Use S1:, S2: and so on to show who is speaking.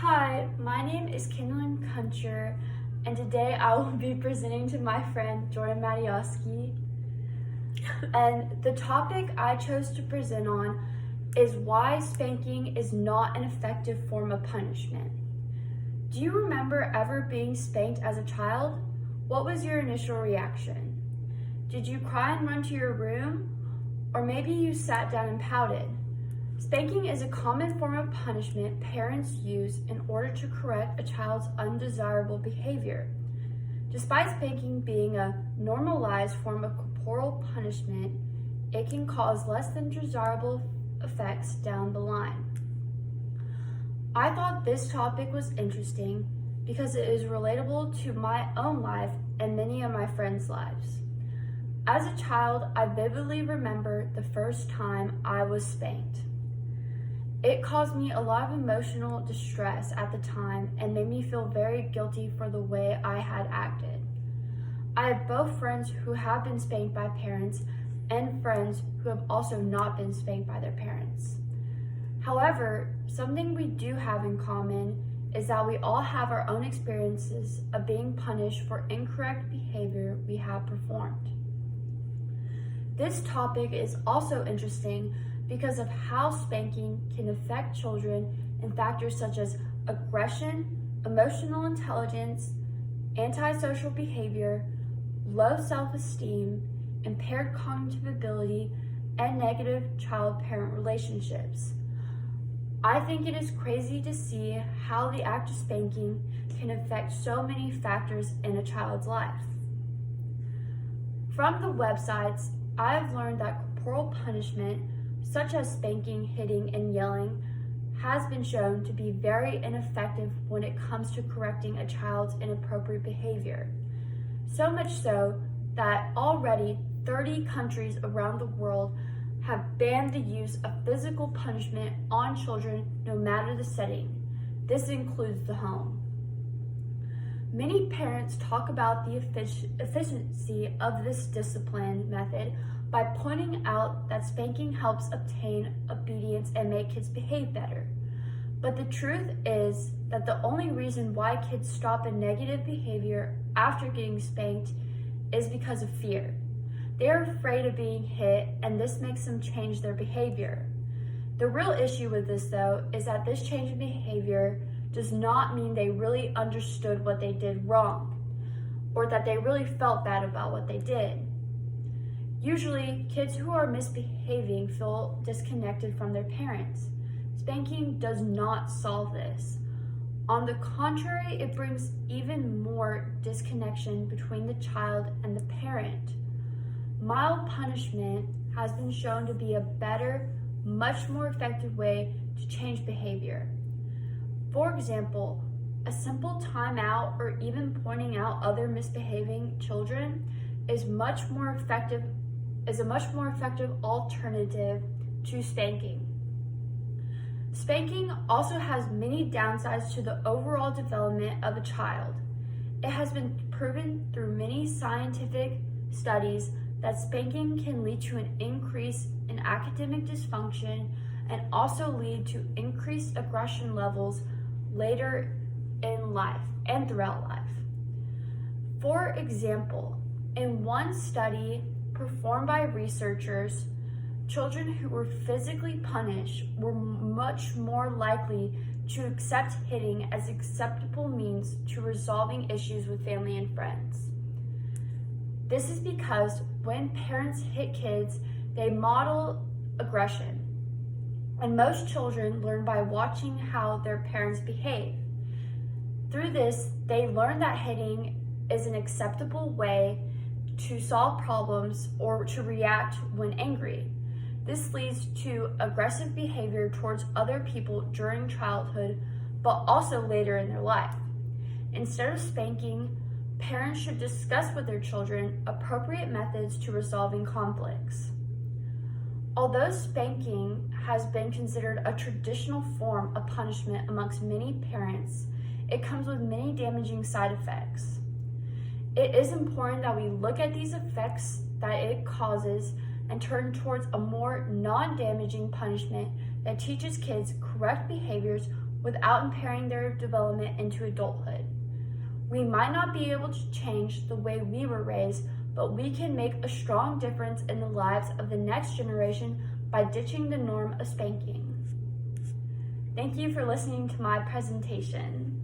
S1: Hi, my name is Kindlin Kuncher, and today I will be presenting to my friend Jordan Matioski. And the topic I chose to present on is why spanking is not an effective form of punishment. Do you remember ever being spanked as a child? What was your initial reaction? Did you cry and run to your room? Or maybe you sat down and pouted? Spanking is a common form of punishment parents use in order to correct a child's undesirable behavior. Despite spanking being a normalized form of corporal punishment, it can cause less than desirable effects down the line. I thought this topic was interesting because it is relatable to my own life and many of my friends' lives. As a child, I vividly remember the first time I was spanked. It caused me a lot of emotional distress at the time and made me feel very guilty for the way I had acted. I have both friends who have been spanked by parents and friends who have also not been spanked by their parents. However, something we do have in common is that we all have our own experiences of being punished for incorrect behavior we have performed. This topic is also interesting because of how spanking can affect children in factors such as aggression, emotional intelligence, antisocial behavior, low self-esteem, impaired cognitive ability, and negative child-parent relationships. I think it is crazy to see how the act of spanking can affect so many factors in a child's life. From the websites, I have learned that corporal punishment, such as spanking, hitting, and yelling, has been shown to be very ineffective when it comes to correcting a child's inappropriate behavior. So much so that already 30 countries around the world have banned the use of physical punishment on children no matter the setting. This includes the home. Many parents talk about the efficiency of this discipline method by pointing out that spanking helps obtain obedience and make kids behave better. But the truth is that the only reason why kids stop a negative behavior after getting spanked is because of fear. They are afraid of being hit, and this makes them change their behavior. The real issue with this, though, is that this change in behavior does not mean they really understood what they did wrong, or that they really felt bad about what they did. Usually, kids who are misbehaving feel disconnected from their parents. Spanking does not solve this. On the contrary, it brings even more disconnection between the child and the parent. Mild punishment has been shown to be a better, much more effective way to change behavior. For example, a simple timeout or even pointing out other misbehaving children is a much more effective alternative to spanking. Spanking also has many downsides to the overall development of a child. It has been proven through many scientific studies that spanking can lead to an increase in academic dysfunction and also lead to increased aggression levels later in life and throughout life. For example, in one study performed by researchers, children who were physically punished were much more likely to accept hitting as acceptable means to resolving issues with family and friends. This is because when parents hit kids, they model aggression. And most children learn by watching how their parents behave. Through this, they learn that hitting is an acceptable way to solve problems or to react when angry. This leads to aggressive behavior towards other people during childhood, but also later in their life. Instead of spanking, parents should discuss with their children appropriate methods to resolving conflicts. Although spanking has been considered a traditional form of punishment amongst many parents, it comes with many damaging side effects. It is important that we look at these effects that it causes and turn towards a more non-damaging punishment that teaches kids correct behaviors without impairing their development into adulthood. We might not be able to change the way we were raised, but we can make a strong difference in the lives of the next generation by ditching the norm of spanking. Thank you for listening to my presentation.